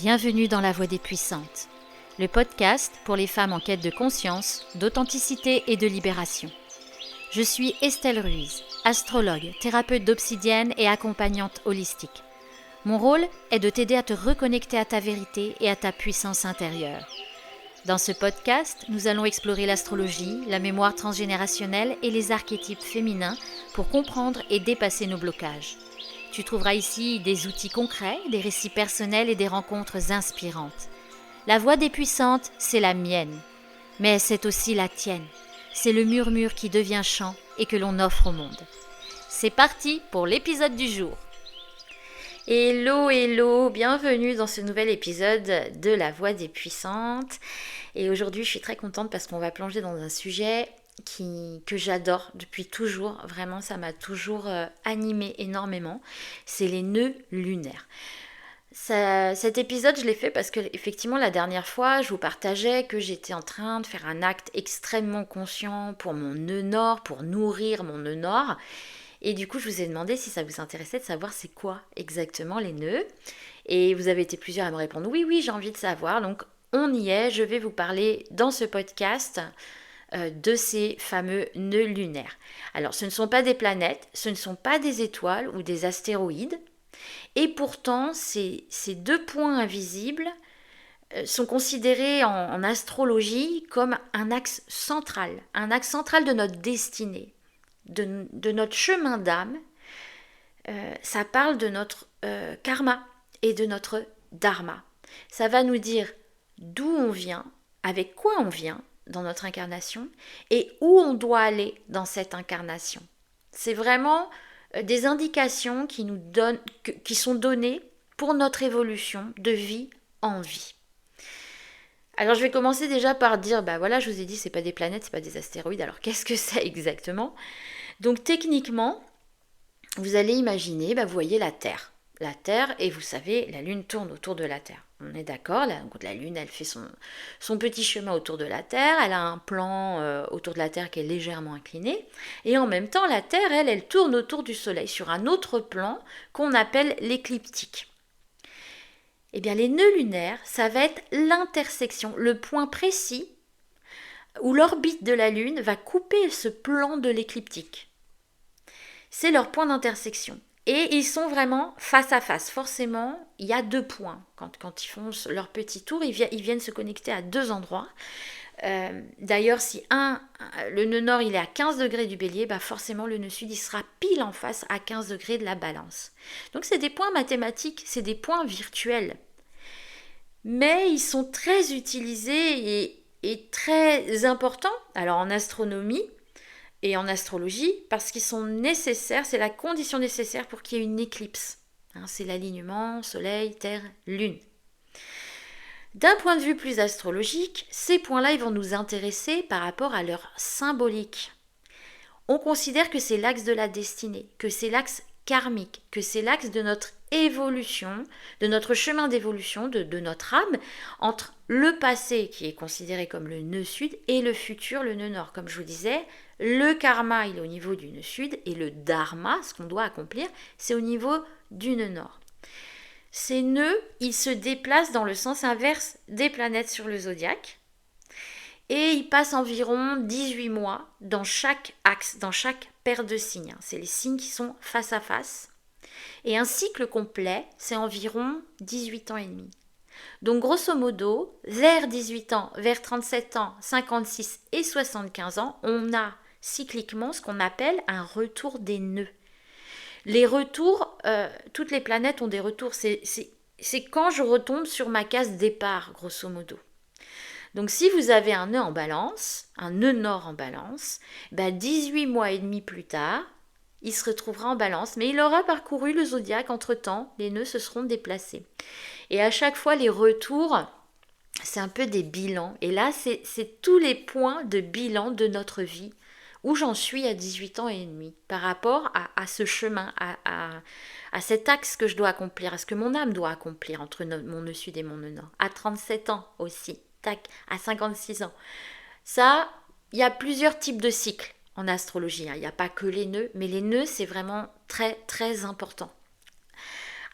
Bienvenue dans La Voix des Puissantes, le podcast pour les femmes en quête de conscience, d'authenticité et de libération. Je suis Estelle Ruiz, astrologue, thérapeute d'obsidienne et accompagnante holistique. Mon rôle est de t'aider à te reconnecter à ta vérité et à ta puissance intérieure. Dans ce podcast, nous allons explorer l'astrologie, la mémoire transgénérationnelle et les archétypes féminins pour comprendre et dépasser nos blocages. Tu trouveras ici des outils concrets, des récits personnels et des rencontres inspirantes. La voix des puissantes, c'est la mienne, mais c'est aussi la tienne. C'est le murmure qui devient chant et que l'on offre au monde. C'est parti pour l'épisode du jour. Hello, bienvenue dans ce nouvel épisode de La Voix des Puissantes. Et aujourd'hui, je suis très contente parce qu'on va plonger dans un sujet que j'adore depuis toujours. Vraiment, ça m'a toujours animée énormément. C'est les nœuds lunaires. Cet épisode, je l'ai fait parce que effectivement, la dernière fois, je vous partageais que j'étais en train de faire un acte extrêmement conscient pour mon nœud nord, pour nourrir mon nœud nord. Et du coup, je vous ai demandé si ça vous intéressait de savoir c'est quoi exactement les nœuds. Et vous avez été plusieurs à me répondre oui, j'ai envie de savoir. Donc, on y est. Je vais vous parler dans ce podcast de ces fameux nœuds lunaires. Alors, ce ne sont pas des planètes, ce ne sont pas des étoiles ou des astéroïdes. Et pourtant, ces deux points invisibles sont considérés en astrologie comme un axe central de notre destinée, de notre chemin d'âme. Ça parle de notre karma et de notre dharma. Ça va nous dire d'où on vient, avec quoi on vient dans notre incarnation et où on doit aller dans cette incarnation. C'est vraiment des indications qui sont données pour notre évolution de vie en vie. Alors je vais commencer déjà par dire, voilà, je vous ai dit, c'est pas des planètes, c'est pas des astéroïdes, alors qu'est-ce que c'est exactement ? Donc techniquement, vous allez imaginer, vous voyez la Terre. La Terre, et vous savez, la Lune tourne autour de la Terre. On est d'accord, la Lune, elle fait son petit chemin autour de la Terre, elle a un plan autour de la Terre qui est légèrement incliné, et en même temps, la Terre, elle tourne autour du Soleil sur un autre plan qu'on appelle l'écliptique. Eh bien, les nœuds lunaires, ça va être l'intersection, le point précis où l'orbite de la Lune va couper ce plan de l'écliptique. C'est leur point d'intersection. Et ils sont vraiment face à face. Forcément, il y a deux points. Quand ils font leur petit tour, ils viennent se connecter à deux endroits. D'ailleurs, si le nœud nord il est à 15 degrés du bélier, forcément le nœud sud il sera pile en face à 15 degrés de la balance. Donc c'est des points mathématiques, c'est des points virtuels. Mais ils sont très utilisés et très importants. Alors en astronomie, et en astrologie, parce qu'ils sont nécessaires, c'est la condition nécessaire pour qu'il y ait une éclipse. C'est l'alignement Soleil, Terre, Lune. D'un point de vue plus astrologique, ces points-là, ils vont nous intéresser par rapport à leur symbolique. On considère que c'est l'axe de la destinée, que c'est l'axe karmique, que c'est l'axe de notre évolution, de notre chemin d'évolution, de notre âme, entre le passé, qui est considéré comme le nœud sud, et le futur, le nœud nord. Comme je vous disais, le karma, il est au niveau du nœud sud, et le dharma, ce qu'on doit accomplir, c'est au niveau du nœud nord. Ces nœuds, ils se déplacent dans le sens inverse des planètes sur le zodiaque, et ils passent environ 18 mois dans chaque axe, dans chaque paire de signes. C'est les signes qui sont face à face. Et un cycle complet, c'est environ 18 ans et demi. Donc grosso modo, vers 18 ans, vers 37 ans, 56 et 75 ans, on a cycliquement ce qu'on appelle un retour des nœuds. Les retours, toutes les planètes ont des retours. C'est quand je retombe sur ma case départ, grosso modo. Donc si vous avez un nœud en balance, un nœud nord en balance, 18 mois et demi plus tard, il se retrouvera en balance, mais il aura parcouru le zodiaque entre-temps, les nœuds se seront déplacés. Et à chaque fois, les retours, c'est un peu des bilans. Et là, c'est tous les points de bilan de notre vie, où j'en suis à 18 ans et demi, par rapport à ce chemin, à cet axe que je dois accomplir, à ce que mon âme doit accomplir entre mon nœud sud et mon nœud nord. À 37 ans aussi, à 56 ans. Ça, il y a plusieurs types de cycles en astrologie. Il n'y a pas que les nœuds, mais les nœuds, c'est vraiment très, très important.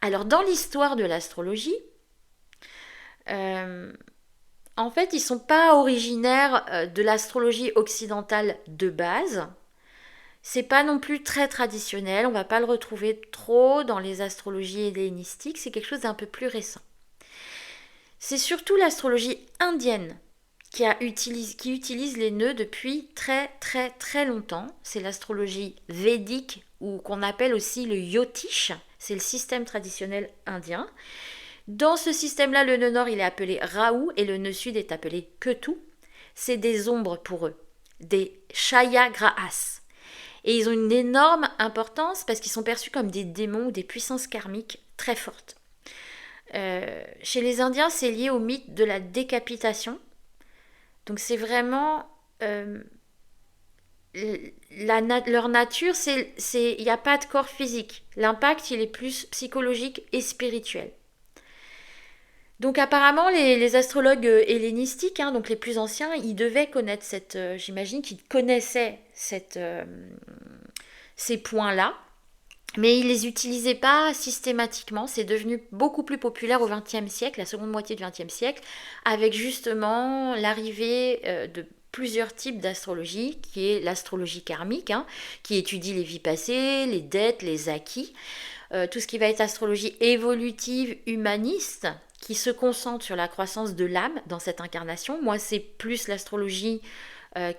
Alors, dans l'histoire de l'astrologie, En fait, ils ne sont pas originaires de l'astrologie occidentale de base. C'est pas non plus très traditionnel, on va pas le retrouver trop dans les astrologies hellénistiques, c'est quelque chose d'un peu plus récent. C'est surtout l'astrologie indienne qui utilise les nœuds depuis très très très longtemps. C'est l'astrologie védique ou qu'on appelle aussi le Jyotish, c'est le système traditionnel indien. Dans ce système-là, le nœud nord il est appelé Rahu et le nœud sud est appelé Ketu. C'est des ombres pour eux, des Shayagrahas. Et ils ont une énorme importance parce qu'ils sont perçus comme des démons ou des puissances karmiques très fortes. Chez les Indiens, c'est lié au mythe de la décapitation. Donc c'est vraiment... leur nature, il n'y a pas de corps physique. L'impact, il est plus psychologique et spirituel. Donc apparemment, les astrologues hellénistiques, donc les plus anciens, ils devaient connaître j'imagine qu'ils connaissaient ces points-là, mais ils ne les utilisaient pas systématiquement. C'est devenu beaucoup plus populaire au XXe siècle, la seconde moitié du XXe siècle, avec justement l'arrivée de plusieurs types d'astrologie, qui est l'astrologie karmique, qui étudie les vies passées, les dettes, les acquis, tout ce qui va être astrologie évolutive, humaniste, qui se concentre sur la croissance de l'âme dans cette incarnation. Moi, c'est plus l'astrologie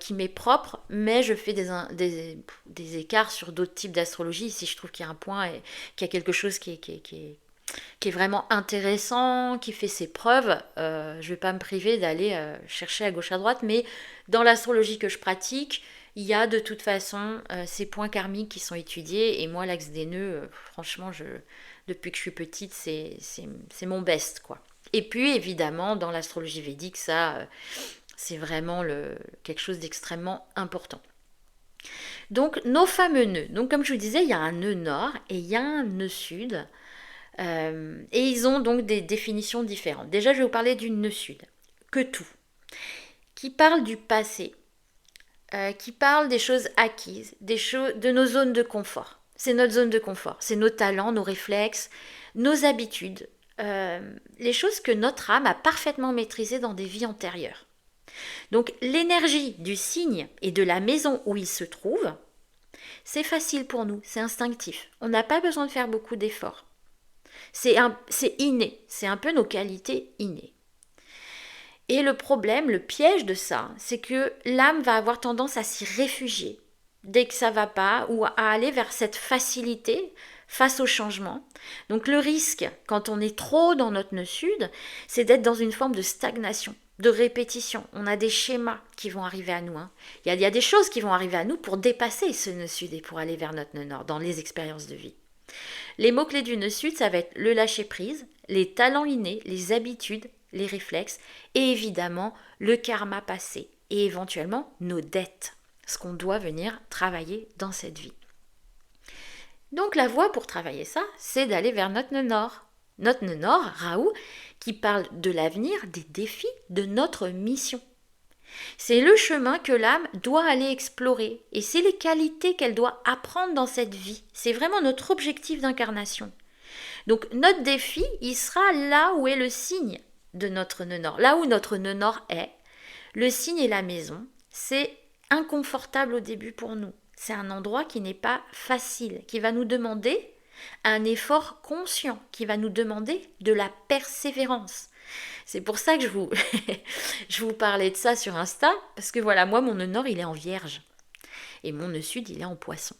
qui m'est propre, mais je fais des écarts sur d'autres types d'astrologie. Si je trouve qu'il y a un point, et qu'il y a quelque chose qui est vraiment intéressant, qui fait ses preuves, je ne vais pas me priver d'aller chercher à gauche à droite, mais dans l'astrologie que je pratique, il y a de toute façon ces points karmiques qui sont étudiés, et moi l'axe des nœuds, franchement, depuis que je suis petite, c'est mon best, quoi. Et puis évidemment, dans l'astrologie védique, ça, c'est vraiment quelque chose d'extrêmement important. Donc nos fameux nœuds, donc comme je vous disais, il y a un nœud nord et il y a un nœud sud, et ils ont donc des définitions différentes. Déjà, je vais vous parler du nœud sud, Ketu, qui parle du passé, qui parle des choses acquises, de nos zones de confort. C'est notre zone de confort, c'est nos talents, nos réflexes, nos habitudes, les choses que notre âme a parfaitement maîtrisées dans des vies antérieures. Donc l'énergie du signe et de la maison où il se trouve, c'est facile pour nous, c'est instinctif. On n'a pas besoin de faire beaucoup d'efforts. C'est inné, c'est un peu nos qualités innées. Et le problème, le piège de ça, c'est que l'âme va avoir tendance à s'y réfugier dès que ça va pas, ou à aller vers cette facilité face au changement. Donc le risque, quand on est trop dans notre nœud sud, c'est d'être dans une forme de stagnation, de répétition. On a des schémas qui vont arriver à nous. Il y a des choses qui vont arriver à nous pour dépasser ce nœud sud et pour aller vers notre nœud nord dans les expériences de vie. Les mots-clés du nœud sud, ça va être le lâcher-prise, les talents innés, les habitudes, les réflexes et évidemment le karma passé et éventuellement nos dettes, ce qu'on doit venir travailler dans cette vie. Donc la voie pour travailler ça, c'est d'aller vers notre nœud nord. Notre nœud nord, Rahu, qui parle de l'avenir, des défis, de notre mission. C'est le chemin que l'âme doit aller explorer et c'est les qualités qu'elle doit apprendre dans cette vie. C'est vraiment notre objectif d'incarnation. Donc notre défi, il sera là où est le signe de notre nœud nord. Là où notre nœud nord est, le signe et la maison, c'est inconfortable au début pour nous. C'est un endroit qui n'est pas facile, qui va nous demander un effort conscient, qui va nous demander de la persévérance. C'est pour ça que je vous parlais de ça sur Insta, parce que voilà, moi, mon nœud nord, il est en Vierge. Et mon nœud sud, il est en Poisson.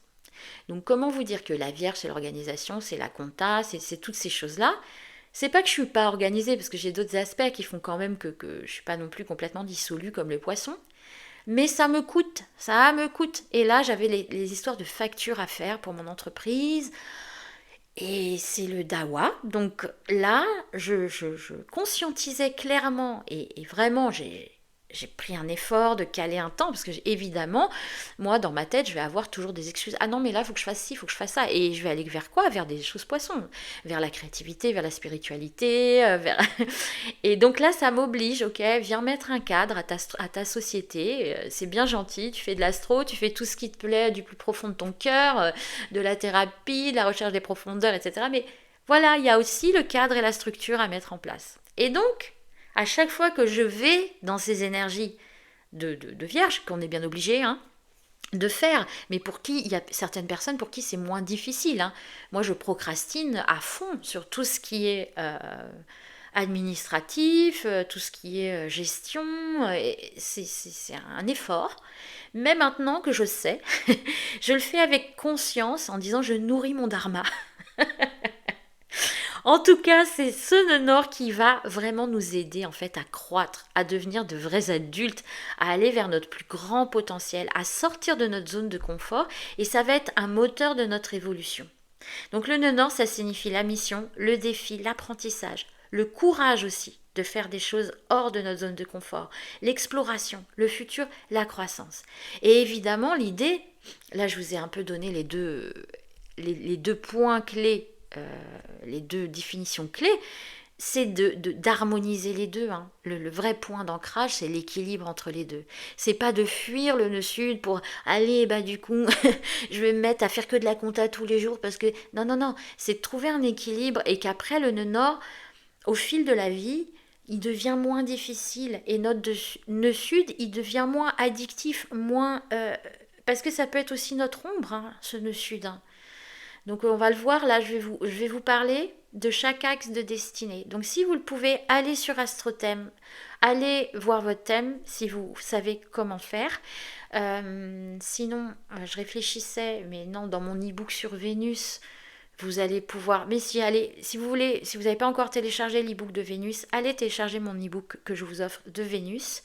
Donc, comment vous dire que la Vierge, c'est l'organisation, c'est la compta, c'est toutes ces choses-là. C'est pas que je suis pas organisée, parce que j'ai d'autres aspects qui font quand même que je suis pas non plus complètement dissolue comme le Poisson. Mais ça me coûte. Et là, j'avais les histoires de factures à faire pour mon entreprise. Et c'est le dawa. Donc là, je conscientisais clairement et vraiment, j'ai pris un effort de caler un temps parce que évidemment, moi dans ma tête, je vais avoir toujours des excuses. Ah non, mais là, il faut que je fasse ci, il faut que je fasse ça. Et je vais aller vers quoi? Vers des choses poissons, vers la créativité, vers la spiritualité. Et donc là, ça m'oblige, ok, viens mettre un cadre à ta société. C'est bien gentil, tu fais de l'astro, tu fais tout ce qui te plaît du plus profond de ton cœur, de la thérapie, de la recherche des profondeurs, etc. Mais voilà, il y a aussi le cadre et la structure à mettre en place. Et donc, À chaque fois que je vais dans ces énergies de vierge, qu'on est bien obligé, hein, de faire, mais pour qui, il y a certaines personnes pour qui c'est moins difficile, hein. Moi, je procrastine à fond sur tout ce qui est administratif, tout ce qui est gestion, c'est un effort. Mais maintenant que je sais, je le fais avec conscience en disant je nourris mon dharma. En tout cas, c'est ce nœud nord qui va vraiment nous aider en fait à croître, à devenir de vrais adultes, à aller vers notre plus grand potentiel, à sortir de notre zone de confort et ça va être un moteur de notre évolution. Donc le nœud nord, ça signifie la mission, le défi, l'apprentissage, le courage aussi de faire des choses hors de notre zone de confort, l'exploration, le futur, la croissance. Et évidemment, l'idée, là je vous ai un peu donné les deux points clés, les deux définitions clés, c'est d'harmoniser les deux, hein. Le vrai point d'ancrage, c'est l'équilibre entre les deux. C'est pas de fuir le nœud sud pour aller, bah du coup, je vais me mettre à faire que de la compta tous les jours parce que... Non, non, non, c'est de trouver un équilibre et qu'après le nœud nord, au fil de la vie, il devient moins difficile et notre nœud sud, il devient moins addictif, moins... parce que ça peut être aussi notre ombre, hein, ce nœud sud, hein. Donc on va le voir, là je vais vous parler de chaque axe de destinée. Donc si vous le pouvez, allez sur AstroThème, allez voir votre thème si vous savez comment faire. Sinon, je réfléchissais, mais non, dans mon e-book sur Vénus, vous allez pouvoir... Mais si vous voulez, si vous n'avez pas encore téléchargé l'e-book de Vénus, allez télécharger mon e-book que je vous offre de Vénus.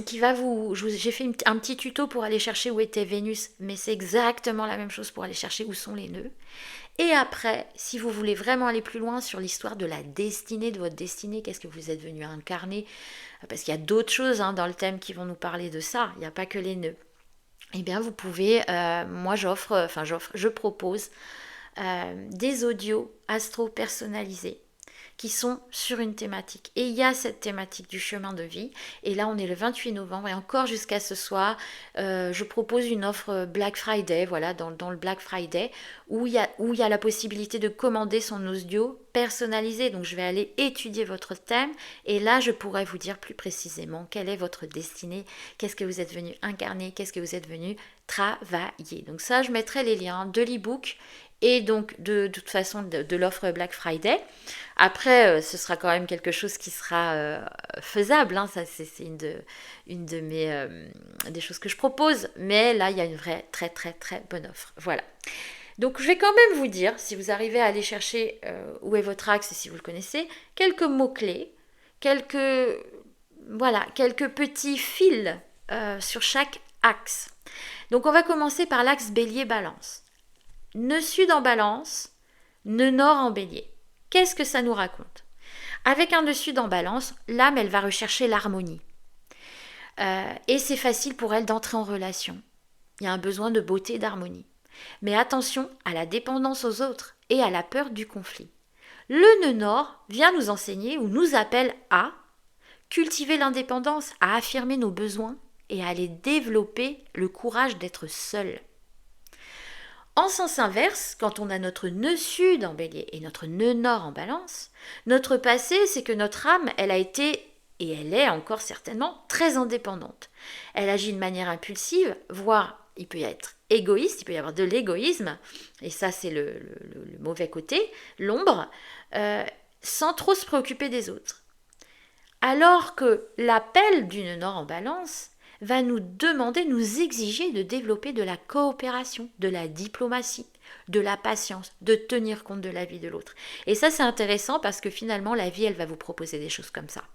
Qui va j'ai fait un petit tuto pour aller chercher où était Vénus, mais c'est exactement la même chose pour aller chercher où sont les nœuds. Et après, si vous voulez vraiment aller plus loin sur l'histoire de la destinée, de votre destinée, qu'est-ce que vous êtes venu incarner, parce qu'il y a d'autres choses hein, dans le thème qui vont nous parler de ça, il n'y a pas que les nœuds. Eh bien, vous pouvez, moi je propose des audios astro personnalisés qui sont sur une thématique. Et il y a cette thématique du chemin de vie. Et là, on est le 28 novembre et encore jusqu'à ce soir, je propose une offre Black Friday, voilà, dans le Black Friday, où il y a la possibilité de commander son audio personnalisé. Donc, je vais aller étudier votre thème et là, je pourrais vous dire plus précisément quelle est votre destinée, qu'est-ce que vous êtes venu incarner, qu'est-ce que vous êtes venu travailler. Donc ça, je mettrai les liens de l'e-book et donc de toute façon de l'offre Black Friday. Après, ce sera quand même quelque chose qui sera faisable, hein. Ça c'est une de mes des choses que je propose, mais là il y a une vraie très très très bonne offre. Voilà. Donc je vais quand même vous dire, si vous arrivez à aller chercher où est votre axe et si vous le connaissez, quelques mots-clés, quelques petits fils sur chaque axe. Donc on va commencer par l'axe bélier-balance. Nœud sud en balance, nœud nord en bélier. Qu'est-ce que ça nous raconte? Avec un nœud sud en balance, l'âme, elle va rechercher l'harmonie. Et c'est facile pour elle d'entrer en relation. Il y a un besoin de beauté et d'harmonie. Mais attention à la dépendance aux autres et à la peur du conflit. Le nœud nord vient nous enseigner ou nous appelle à cultiver l'indépendance, à affirmer nos besoins et à aller développer le courage d'être seul. En sens inverse, quand on a notre nœud sud en bélier et notre nœud nord en balance, notre passé, c'est que notre âme, elle a été, et elle est encore certainement, très indépendante. Elle agit de manière impulsive, voire il peut y être égoïste, il peut y avoir de l'égoïsme, et ça c'est le mauvais côté, l'ombre, sans trop se préoccuper des autres. Alors que l'appel du nœud nord en balance va nous demander, nous exiger de développer de la coopération, de la diplomatie, de la patience, de tenir compte de la vie de l'autre. Et ça, c'est intéressant parce que finalement, la vie, elle va vous proposer des choses comme ça.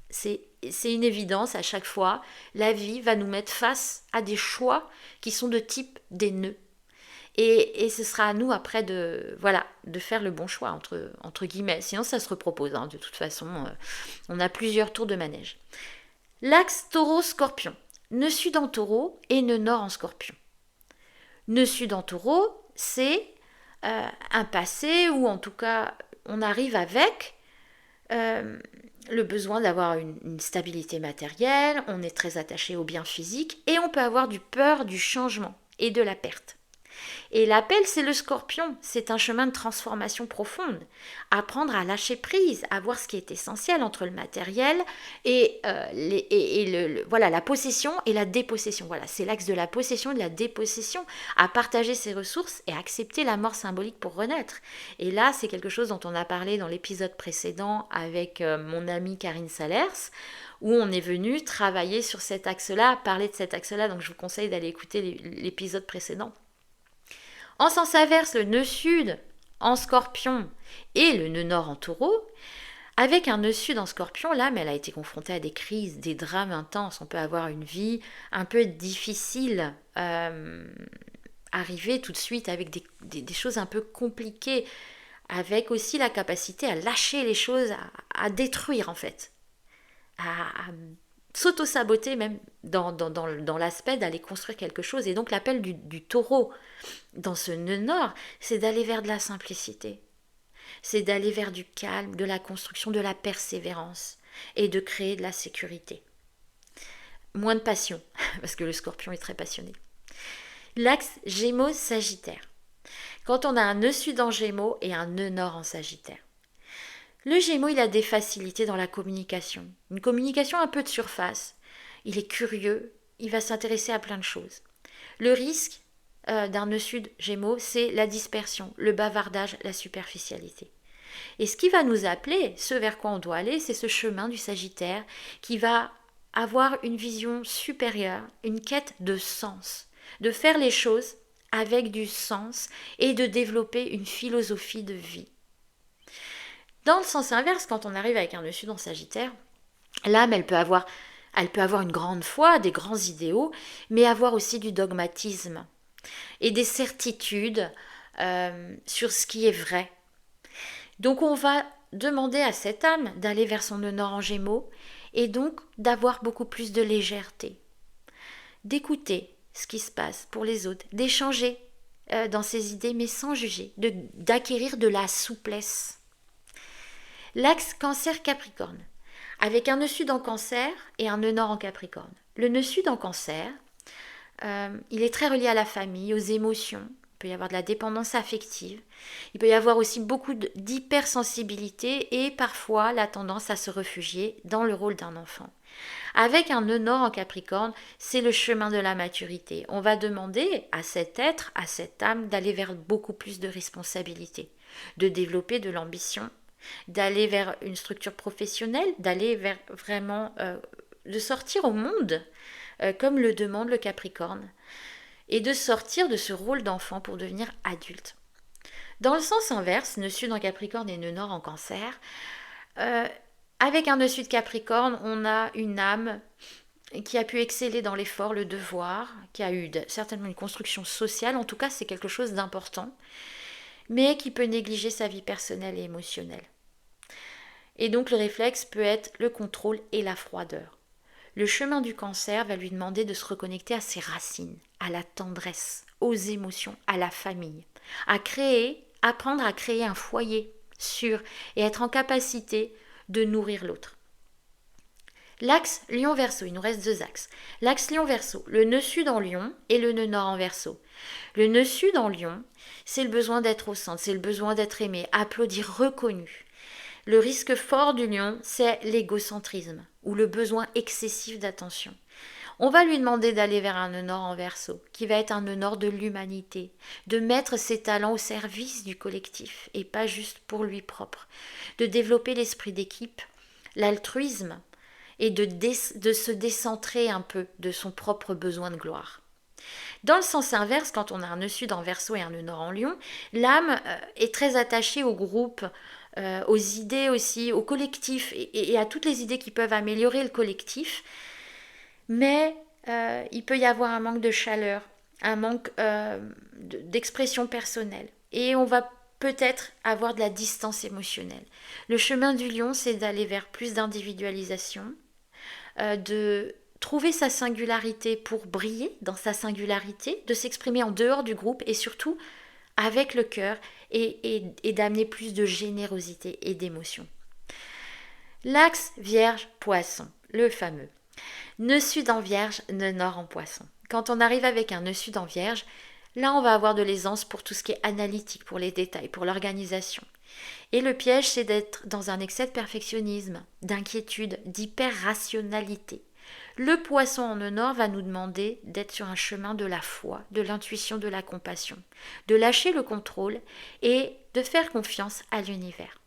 C'est une évidence à chaque fois. La vie va nous mettre face à des choix qui sont de type des nœuds. Et ce sera à nous après de faire le bon choix, entre guillemets. Sinon, ça se repropose. Hein. De toute façon, on a plusieurs tours de manège. L'axe taureau-scorpion. Nœud sud en taureau et nœud nord en scorpion. Nœud sud en taureau, c'est un passé où en tout cas on arrive avec le besoin d'avoir une stabilité matérielle, on est très attaché aux biens physiques et on peut avoir du peur du changement et de la perte. Et l'appel, c'est le Scorpion. C'est un chemin de transformation profonde. Apprendre à lâcher prise, à voir ce qui est essentiel entre le matériel et, voilà, la possession et la dépossession. Voilà, c'est l'axe de la possession et de la dépossession, à partager ses ressources et accepter la mort symbolique pour renaître. Et là, c'est quelque chose dont on a parlé dans l'épisode précédent avec mon amie Karine Salers, où on est venu travailler sur cet axe-là, parler de cet axe-là. Donc je vous conseille d'aller écouter l'épisode précédent. En sens inverse, le nœud sud en Scorpion et le nœud nord en Taureau. Avec un nœud sud en Scorpion, l'âme, elle a été confrontée à des crises, des drames intenses. On peut avoir une vie un peu difficile, arriver tout de suite avec des choses un peu compliquées, avec aussi la capacité à lâcher les choses, à détruire en fait, à s'auto-saboter même dans l'aspect d'aller construire quelque chose. Et donc l'appel du taureau dans ce nœud nord, c'est d'aller vers de la simplicité. C'est d'aller vers du calme, de la construction, de la persévérance et de créer de la sécurité. Moins de passion, parce que le Scorpion est très passionné. L'axe Gémeaux-Sagittaire. Quand on a un nœud sud en Gémeaux et un nœud nord en Sagittaire. Le Gémeaux, il a des facilités dans la communication. Une communication un peu de surface. Il est curieux, il va s'intéresser à plein de choses. Le risque d'un nœud sud Gémeaux, c'est la dispersion, le bavardage, la superficialité. Et ce qui va nous appeler, ce vers quoi on doit aller, c'est ce chemin du Sagittaire qui va avoir une vision supérieure, une quête de sens, de faire les choses avec du sens et de développer une philosophie de vie. Dans le sens inverse, quand on arrive avec un nœud sud en Sagittaire, l'âme, elle peut avoir une grande foi, des grands idéaux, mais avoir aussi du dogmatisme et des certitudes sur ce qui est vrai. Donc on va demander à cette âme d'aller vers son nœud nord en Gémeaux et donc d'avoir beaucoup plus de légèreté, d'écouter ce qui se passe pour les autres, d'échanger dans ses idées mais sans juger, d'acquérir de la souplesse. L'axe Cancer-Capricorne, avec un nœud sud en Cancer et un nœud nord en Capricorne. Le nœud sud en Cancer, il est très relié à la famille, aux émotions. Il peut y avoir de la dépendance affective. Il peut y avoir aussi beaucoup d'hypersensibilité et parfois la tendance à se réfugier dans le rôle d'un enfant. Avec un nœud nord en Capricorne, c'est le chemin de la maturité. On va demander à cet être, à cette âme, d'aller vers beaucoup plus de responsabilité, de développer de l'ambition, d'aller vers une structure professionnelle, d'aller vers vraiment de sortir au monde comme le demande le Capricorne et de sortir de ce rôle d'enfant pour devenir adulte. Dans le sens inverse, nœud sud en Capricorne et nœud nord en Cancer, avec un nœud sud Capricorne, on a une âme qui a pu exceller dans l'effort, le devoir, qui a eu certainement une construction sociale, en tout cas c'est quelque chose d'important, mais qui peut négliger sa vie personnelle et émotionnelle. Et donc le réflexe peut être le contrôle et la froideur. Le chemin du Cancer va lui demander de se reconnecter à ses racines, à la tendresse, aux émotions, à la famille, apprendre à créer un foyer sûr et être en capacité de nourrir l'autre. L'axe Lion-Verseau, il nous reste 2 axes. L'axe Lion-Verseau, le nœud sud en Lion et le nœud nord en Verseau. Le nœud sud en Lion, c'est le besoin d'être au centre, c'est le besoin d'être aimé, applaudi, reconnu. Le risque fort du lion, c'est l'égocentrisme ou le besoin excessif d'attention. On va lui demander d'aller vers un nœud nord en Verseau, qui va être un nœud nord de l'humanité, de mettre ses talents au service du collectif et pas juste pour lui propre, de développer l'esprit d'équipe, l'altruisme et de se décentrer un peu de son propre besoin de gloire. Dans le sens inverse, quand on a un nœud sud en Verseau et un nœud nord en Lion, l'âme est très attachée au groupe, aux idées aussi, au collectif et à toutes les idées qui peuvent améliorer le collectif. Mais il peut y avoir un manque de chaleur, un manque d'expression personnelle. Et on va peut-être avoir de la distance émotionnelle. Le chemin du lion, c'est d'aller vers plus d'individualisation, de trouver sa singularité pour briller dans sa singularité, de s'exprimer en dehors du groupe et surtout avec le cœur et d'amener plus de générosité et d'émotion. L'axe Vierge-Poisson, le fameux. Nœud sud en Vierge, nœud nord en Poisson. Quand on arrive avec un nœud sud en Vierge, Là, on va avoir de l'aisance pour tout ce qui est analytique, pour les détails, pour l'organisation. Et le piège, c'est d'être dans un excès de perfectionnisme, d'inquiétude, d'hyper-rationalité. Le poisson en nœud nord va nous demander d'être sur un chemin de la foi, de l'intuition, de la compassion, de lâcher le contrôle et de faire confiance à l'univers.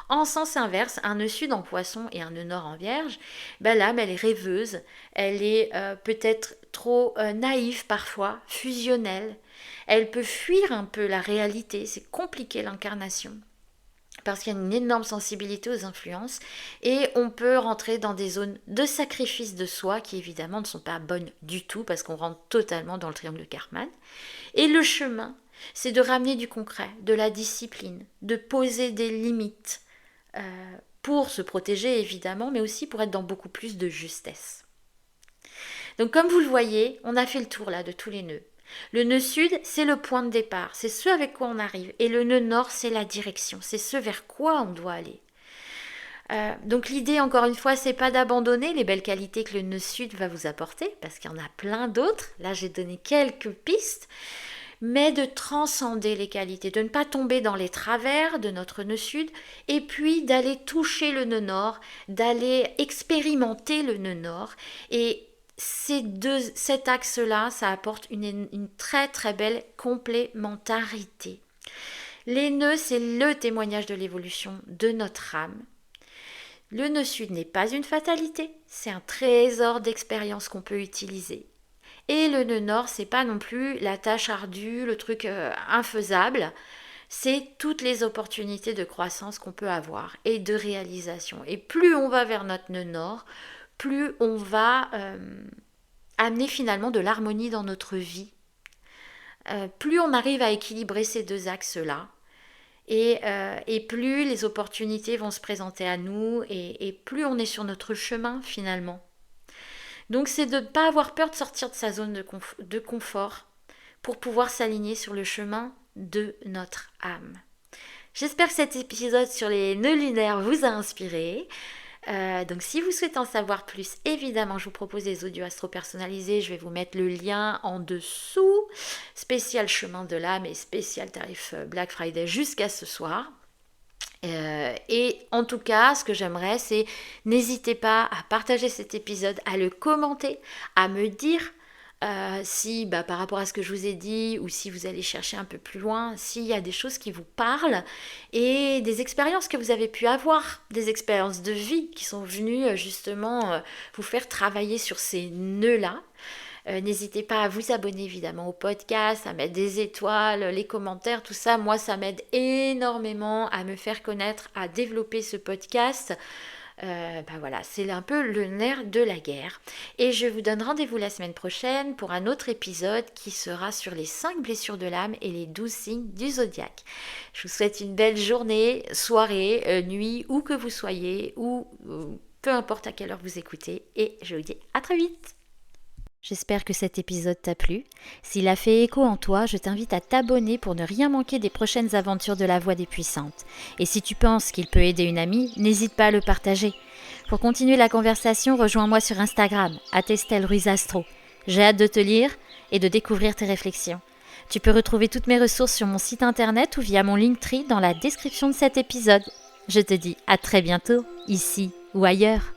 En sens inverse, un nœud sud en poisson et un nœud nord en vierge, l'âme elle est rêveuse, elle est peut-être trop naïve parfois, fusionnelle, elle peut fuir un peu la réalité, c'est compliqué l'incarnation parce qu'il y a une énorme sensibilité aux influences et on peut rentrer dans des zones de sacrifice de soi qui évidemment ne sont pas bonnes du tout parce qu'on rentre totalement dans le triangle de Karman. Et le chemin, c'est de ramener du concret, de la discipline, de poser des limites pour se protéger évidemment, mais aussi pour être dans beaucoup plus de justesse. Donc comme vous le voyez, on a fait le tour là de tous les nœuds. Le nœud sud, c'est le point de départ, c'est ce avec quoi on arrive. Et le nœud nord, c'est la direction, c'est ce vers quoi on doit aller. Donc l'idée, encore une fois, c'est pas d'abandonner les belles qualités que le nœud sud va vous apporter, parce qu'il y en a plein d'autres. Là, j'ai donné quelques pistes, mais de transcender les qualités, de ne pas tomber dans les travers de notre nœud sud, et puis d'aller toucher le nœud nord, d'aller expérimenter le nœud nord, et cet axe-là, ça apporte une très très belle complémentarité. Les nœuds, c'est le témoignage de l'évolution de notre âme. Le nœud sud n'est pas une fatalité, c'est un trésor d'expérience qu'on peut utiliser. Et le nœud nord, c'est pas non plus la tâche ardue, le truc infaisable. C'est toutes les opportunités de croissance qu'on peut avoir et de réalisation. Et plus on va vers notre nœud nord, plus on va amener finalement de l'harmonie dans notre vie. Plus on arrive à équilibrer ces deux axes-là, et plus les opportunités vont se présenter à nous, et plus on est sur notre chemin finalement. Donc c'est de ne pas avoir peur de sortir de sa zone de confort pour pouvoir s'aligner sur le chemin de notre âme. J'espère que cet épisode sur les nœuds lunaires vous a inspiré. Donc si vous souhaitez en savoir plus, évidemment je vous propose des audios astro-personnalisés, je vais vous mettre le lien en dessous, spécial chemin de l'âme et spécial tarif Black Friday jusqu'à ce soir. Et en tout cas, ce que j'aimerais, c'est n'hésitez pas à partager cet épisode, à le commenter, à me dire si par rapport à ce que je vous ai dit ou si vous allez chercher un peu plus loin, s'il y a des choses qui vous parlent et des expériences que vous avez pu avoir, des expériences de vie qui sont venues justement vous faire travailler sur ces nœuds-là. N'hésitez pas à vous abonner évidemment au podcast, à mettre des étoiles, les commentaires, tout ça. Moi, ça m'aide énormément à me faire connaître, à développer ce podcast. Voilà, c'est un peu le nerf de la guerre. Et je vous donne rendez-vous la semaine prochaine pour un autre épisode qui sera sur les 5 blessures de l'âme et les 12 signes du zodiaque. Je vous souhaite une belle journée, soirée, nuit, où que vous soyez, ou peu importe à quelle heure vous écoutez. Et je vous dis à très vite. J'espère que cet épisode t'a plu. S'il a fait écho en toi, je t'invite à t'abonner pour ne rien manquer des prochaines aventures de la Voix des Puissantes. Et si tu penses qu'il peut aider une amie, n'hésite pas à le partager. Pour continuer la conversation, rejoins-moi sur Instagram, @EstelleRuizAstro. J'ai hâte de te lire et de découvrir tes réflexions. Tu peux retrouver toutes mes ressources sur mon site internet ou via mon Linktree dans la description de cet épisode. Je te dis à très bientôt, ici ou ailleurs.